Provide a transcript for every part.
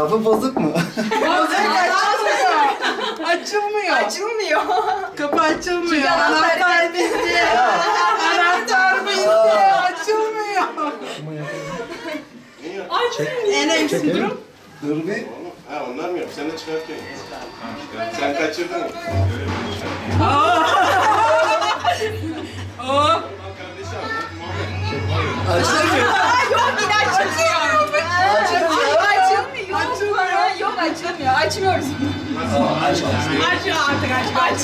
Kapı bozuk mu? Açılmıyor. Açılmıyor. Kapı açılmıyor. Çünkü Anahtar bizde. Anahtar bizde. Açılmıyor. Enes durum. Dur bir. Ha onlar mı yok? Sen de çıkartıyorsun. Sen kaçırdın mı? Açılmıyor. Yok yine açılmıyor. Açılmıyor. Yok açılmıyor. Açmıyoruz. Aç artık aç.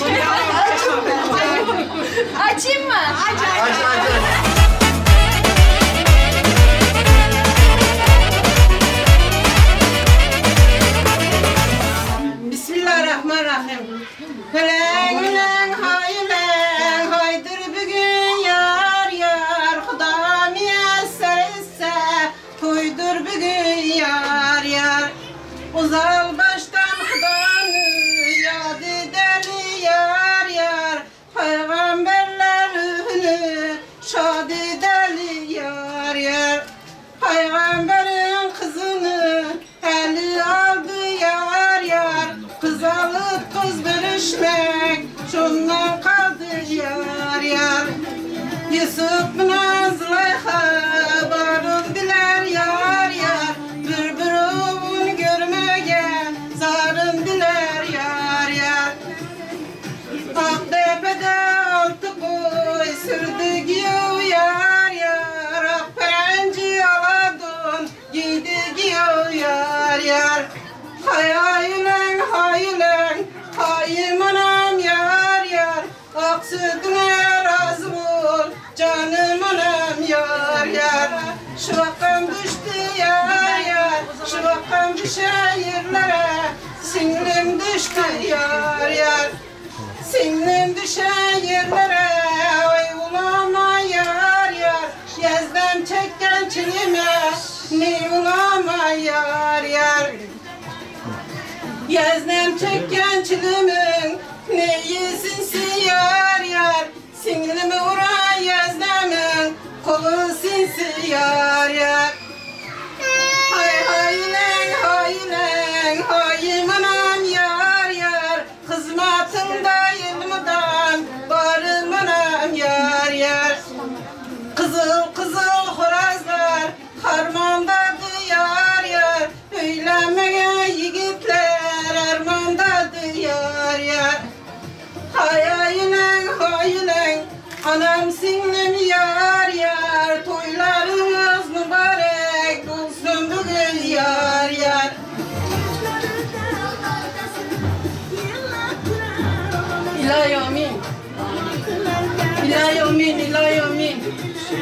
Açayım mı? Aç. Bismillahirrahmanirrahim. Hülen hülen haylen haydır bugün yar yar. Huda müyesser ise huydur bugün yar yar. Uzal baştan Hudanı yad edeli yar yar. Peygamberlerini şad edeli yar yar. Peygamberin kızını eli aldı yar yar. Kız alıp kız bölüşmek şundan kaldı yar yar. Yusuf Nazlıha barın diler yar yar. Bülbülün görmeye zarın diler yar yar. Aktepe'de altı koy sürdü giyiyor yar yar. Akperenci aladın giydi giyiyor yar yar. Hayaylen hayaylen hayim anam yar yar. Ak sütüne razı ol canım anam yar yar. Şu vakam düştü yar yar. Şu vakam düşen yerlere singlim düştü yar yar. Singlim düşen yerlere ay ulama yar yar. Yazdan çekken çilime ne ulama yar yar. Yazdan çekken çilimin ne yesinsi yar yar. Singlimi uğran yazdamın kolu sinsi yar yar. Hay haylen haylen hayim anam yar yar. Hizmetinde yılmadan varım anam yar yar. Kızıl kızıl horazlar harmandadı yar yar. Öylenmeye yigitler armandadı yar yar. Hayaylen hayaylen anam singlim yar yar. Toylarınız mübarek olsun bugün yar yar. İlahi amin. İlahi amin, ilahi amin.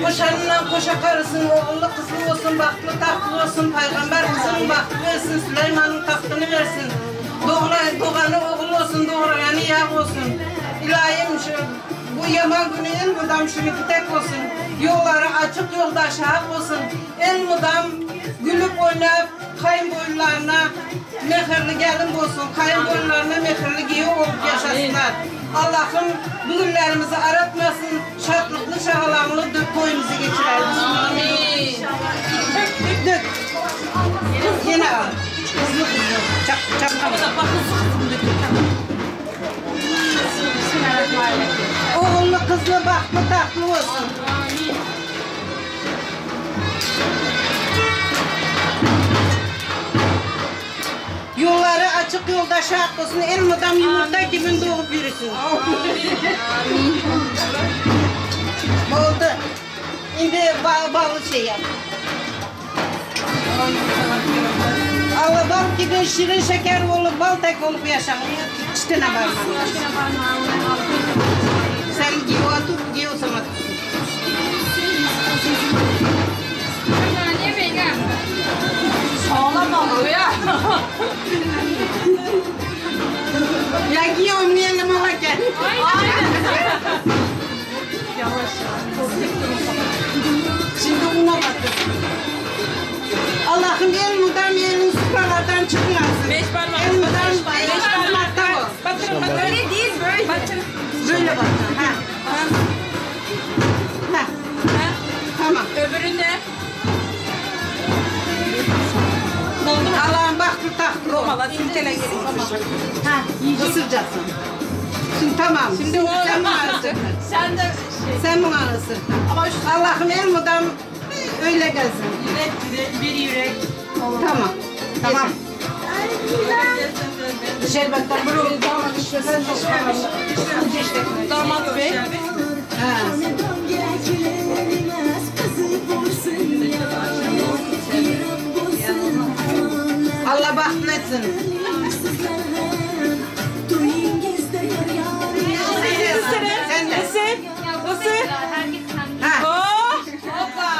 Koşanla koşa karısın, oğullu kızlı olsun, baktlı tahtlı olsun, peygamber kızının baktı versin, Süleyman'ın tahtını versin. Doğanı oğul olsun, doğrayanı yağ olsun. İlahim şu, bu yaman günü el mudam şunu tek olsun. Yolları açık yoldaş hak olsun. El mudam gülüp oynayıp kayınboylarına mehirli gelin olsun. Kayınboylarına mehirli giyi olup yaşasınlar. Allah'ım bu günlerimizi aratmasın, şartlıklı şahalanlı toyumuzu geçirelim. Amin. Dök. Yine al. Hızlı. Çap. Oğullu kızlı baktlı tatlı olsun. Amin. Yolları açık yolda şart olsun. Elmadan yumurta gibi doğup yürüsün. Amin. Oldu. Şimdi bağlı şey yap. Allah bal gibi şirin şeker olup bal tek olup yaşamıyor. Çıtına varmam. Sen giyo atıp giyo sana. Sağlam oluyor ya. Ya giyo oynayalım ama gel. Yavaş. Şimdi una bakın. Allah'ım el mudam elin süpralardan çıkmasın. Beş parmak. El mudam beş parmaktan ol. Batırın. Öyle değil böyle. Batırın. Böyle bak. Ha. Ha. Tamam. Öbüründe. Allah'ım bak valla silkele gelin. Ha, ısıracaksın. Şimdi tamam. Şimdi o sen bana ısır. Sen de Sen bana ısır. Ama şu Allah'ım elmadan öyle gelsin. bir yürek. Tamam. Tamam. Şerbetten böyle damat işlesen Damat bey. Ha. Allah bahtın etsin. Sen de. Nasıl? Ha. Oh! Hoppa!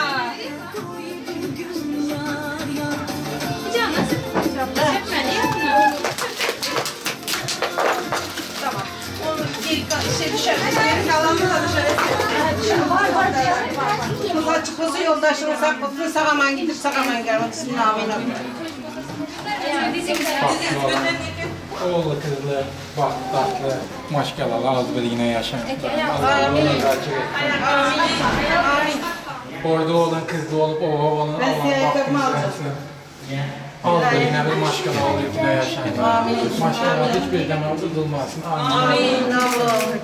Tamam. Onu şey düşer. Geri kalanını da dışarı. Var da yani. Kızı yoldaşını saklasın. Sağaman gidip sağaman gelmek. Bismillahirrahmanirrahim. Oğlu kızlı, bahtlı, maşkallalı, ağız birliğine yaşayan. Amin. Orada olan kızlı olup oğlanın Ben size Allah'ın yakınma bahtını alacağım. sensin. Ağız birliğine bir maşkallalı yüküne yaşayan. Maşkallalı hiçbir zaman uzulmasın. Amin. Amin. Allah'ım.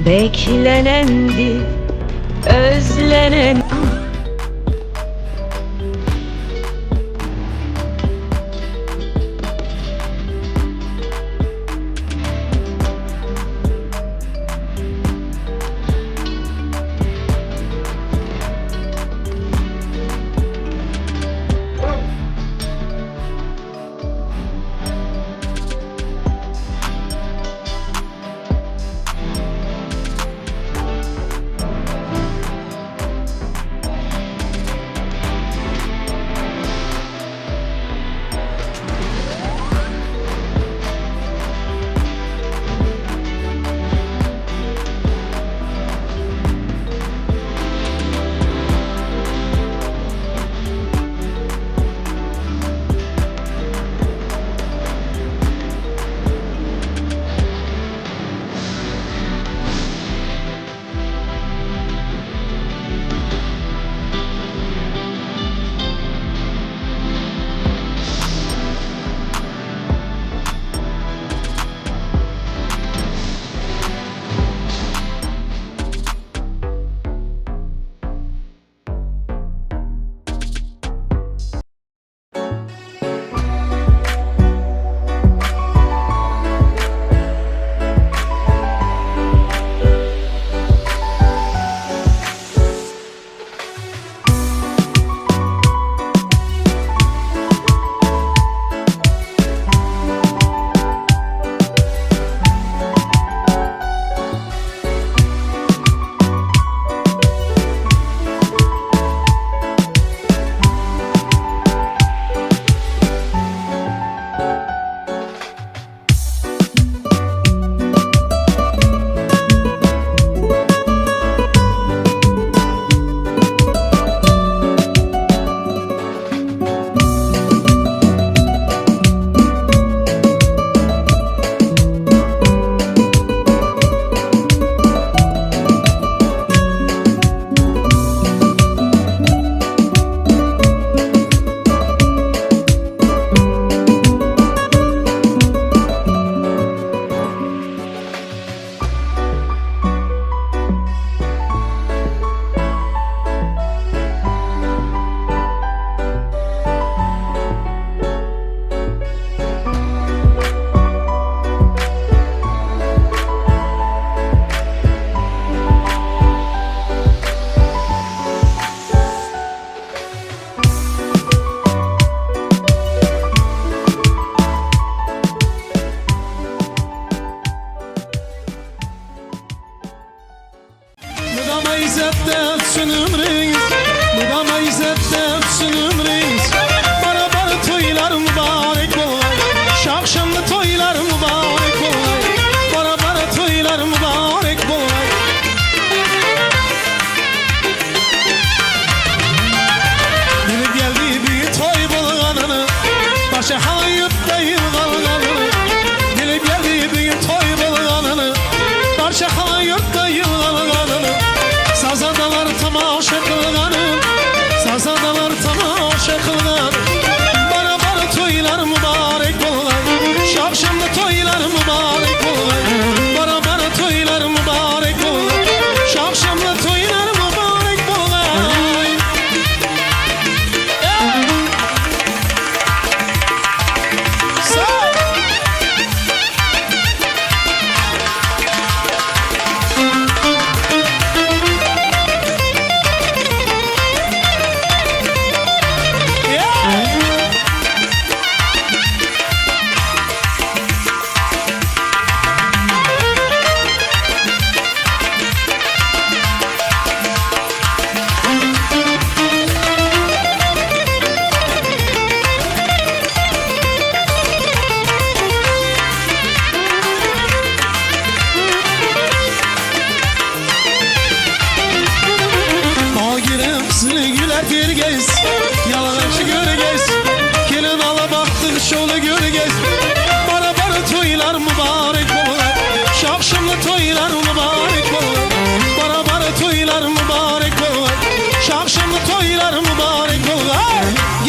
Beklenendi, özlenen.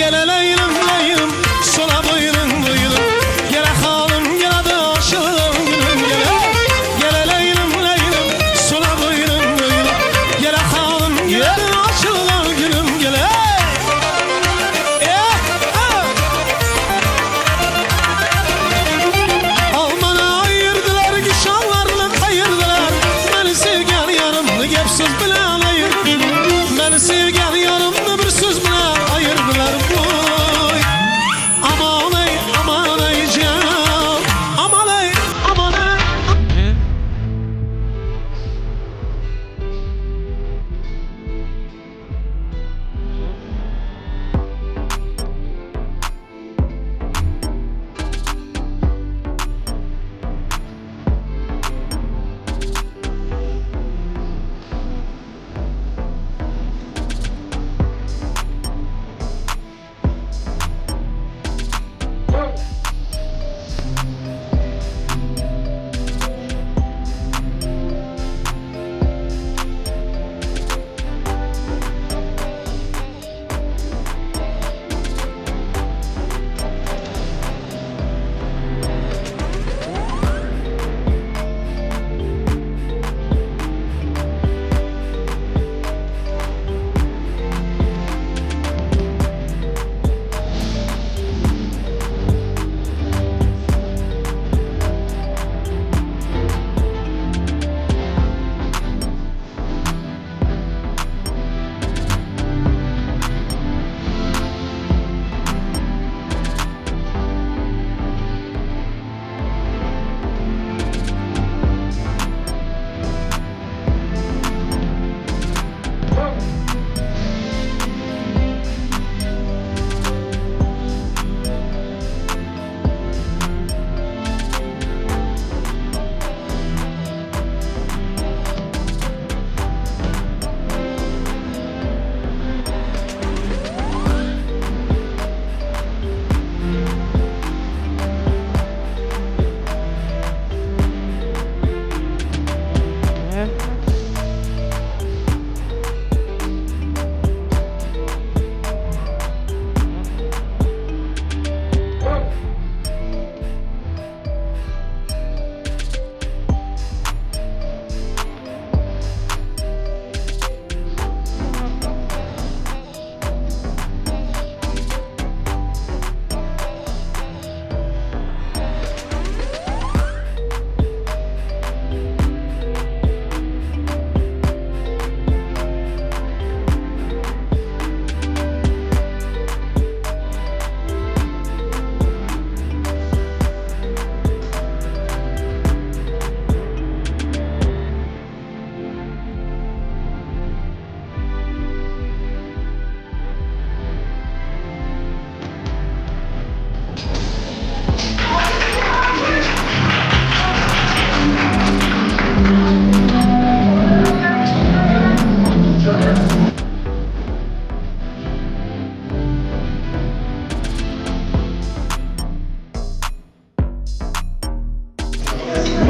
Gel leylim leylim sola buyurun buyurun. Gel halım gel de aşığım gülüm gel. Gel leylim leylim sola buyurun buyurun. Gel halım gel de aşığım gülüm gel. Almana ayırdılar gişanlarla kayırdılar. Beni sevgen yanımda gepsiz bile ayır. Beni sevgen yanımda bir söz bile ayırdılar. Boy aman ey aman ey can. Aman ey aman ey.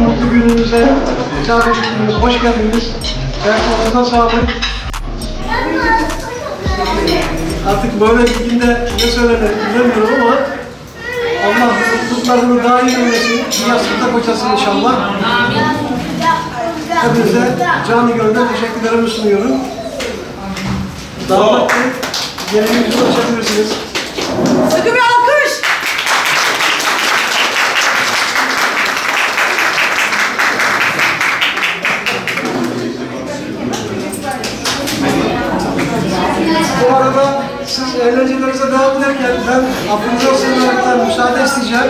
Mutlu gününüze misafir ettiniz, hoş geldiniz. Ayaklarınıza sağlık. Artık böyle bir günde ne söylenir bilemiyorum ama Allah mutluluklarını daim eylesin, yastıkta koçasın inşallah. Hepinize canı gönülden teşekkürlerimi sunuyorum. Damat Bey, yerinize ulaşabilirsiniz. Sıkı bir alkış. Bu arada siz eğlencelerinize devam ederken ben aklınıza sığınaraktan müsaade isteyeceğim.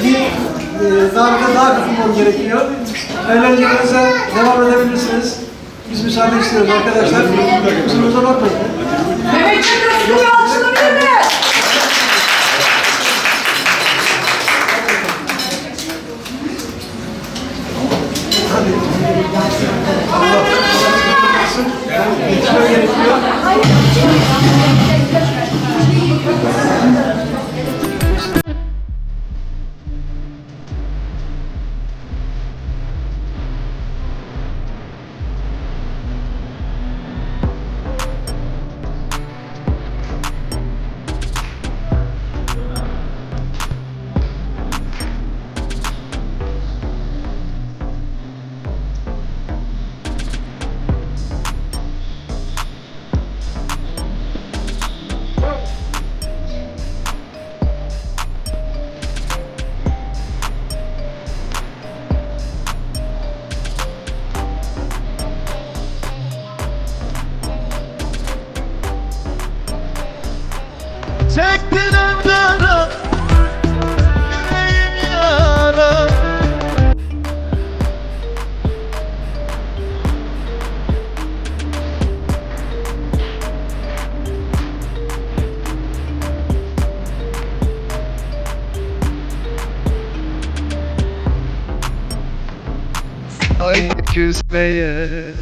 Bir davete daha katılmam gerekiyor. Eğlencelerinize devam edebilirsiniz. Biz müsaade istiyoruz arkadaşlar. Kusurumuza bakmayın. Mehmet Çakır'ı bir alkışlayabilir mi? Hadi. Allah razı olsun. Geçmem gerekiyor. dara yara. Ay küsmeye.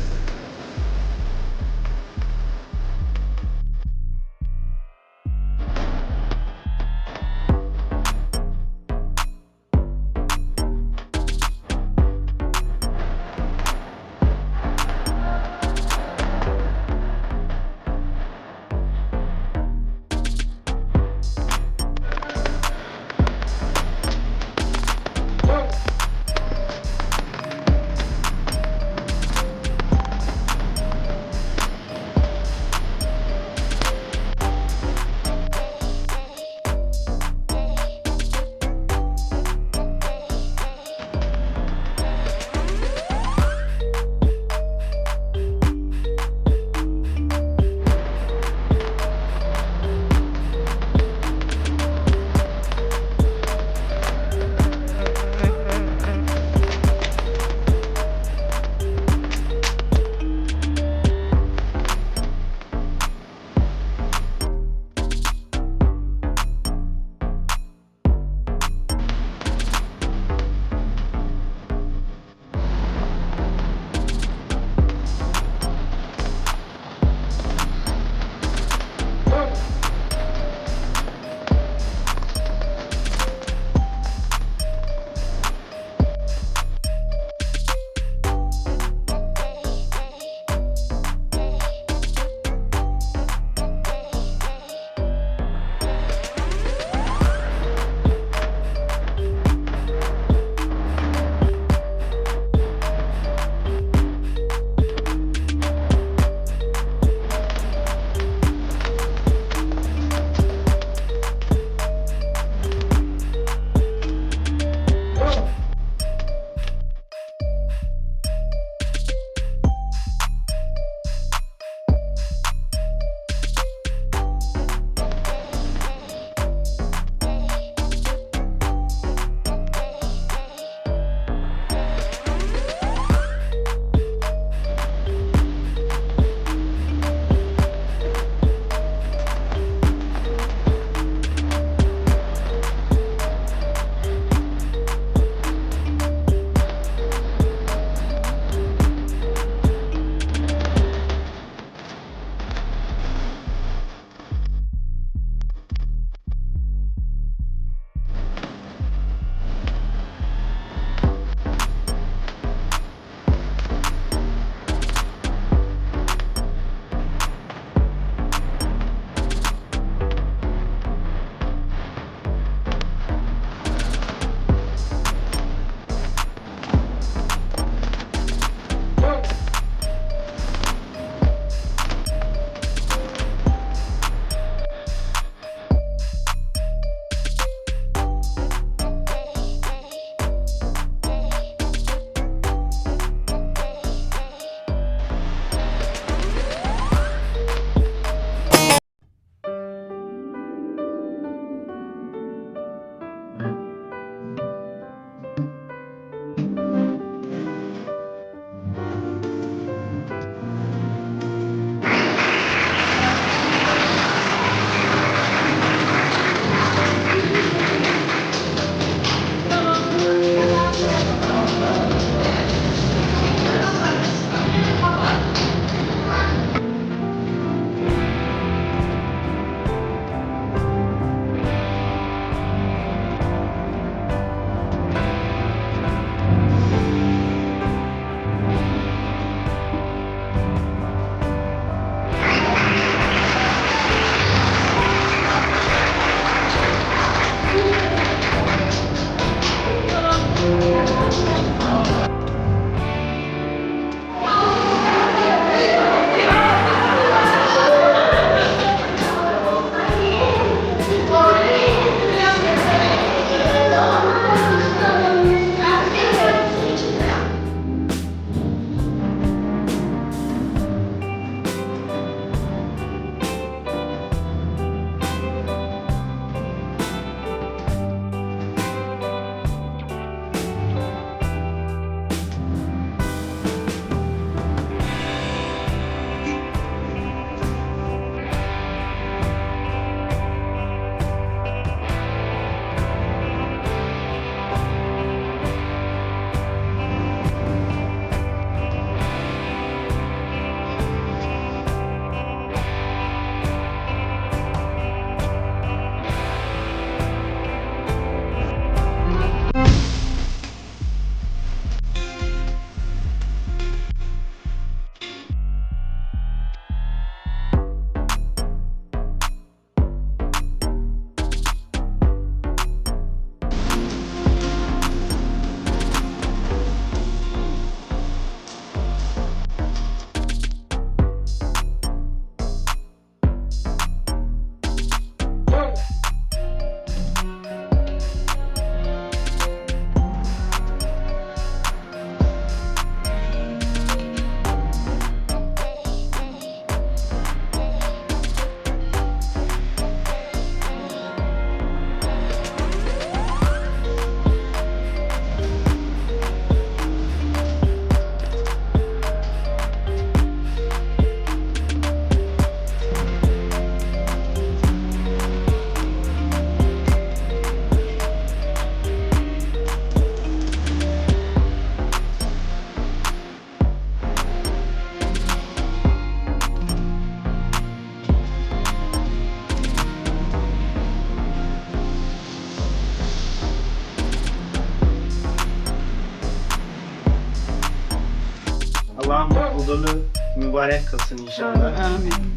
huzurlu, mübarek kılsın inşallah. Amin.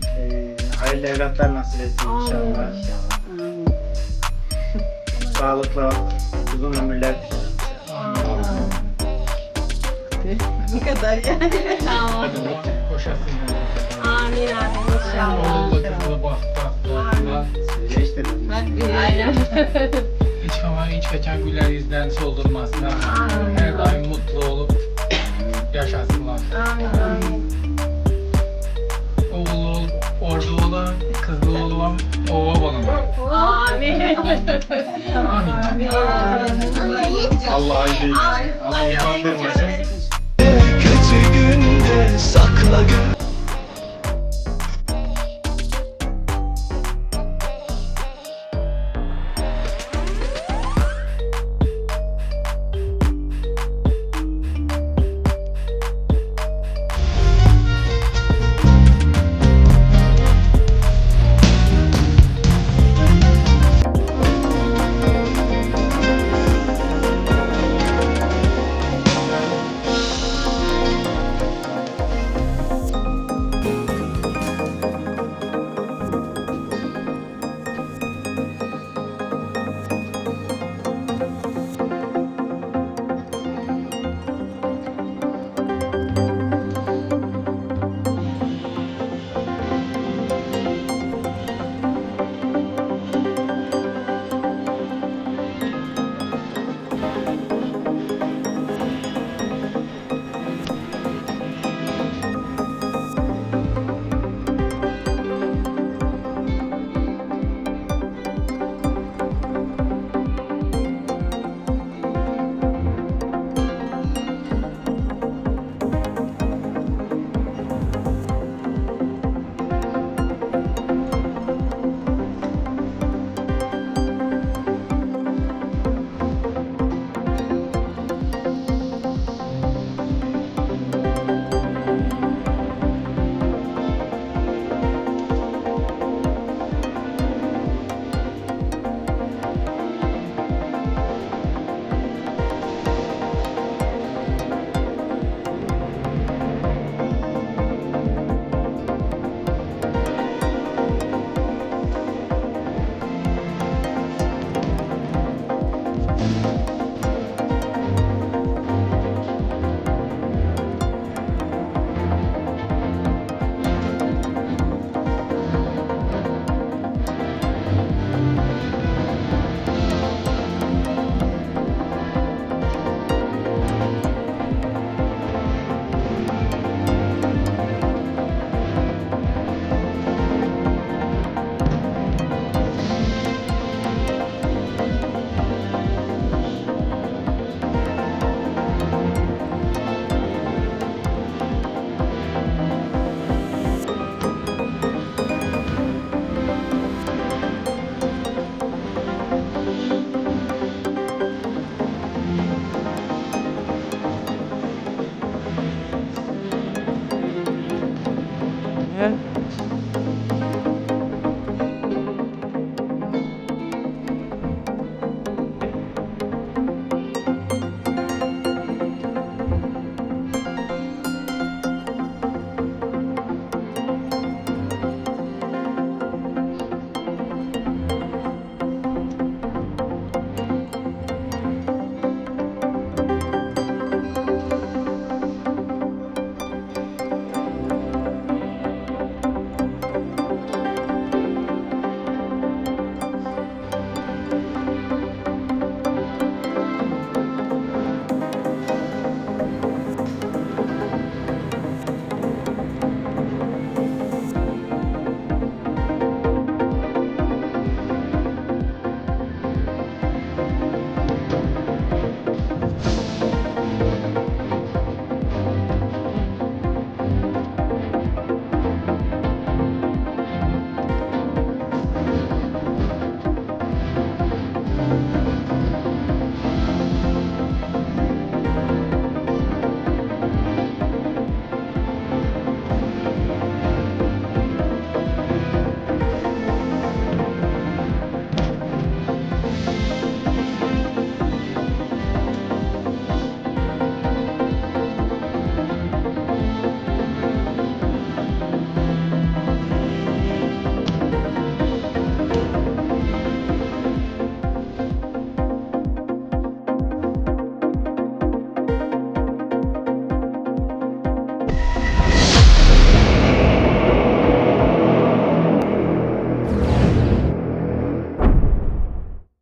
Hayırlı evlatlar nasip etsin inşallah. Sağlıkla uzun ömürler dilerim. Bu kadar yani. Hadi koşasın. Amin amin inşallah. Oğlum kızını bak. İşte Aynen. Hiç kaçan güler yüzden soldurmasınlar. Her daim mutlu olup yaşasınlar. Amin amin. Oğlu orada olan, kızlı olan ova balım. Amin. Amin. Allah'a iyi. Allah yalan vermesin. Kötü günde sakla gül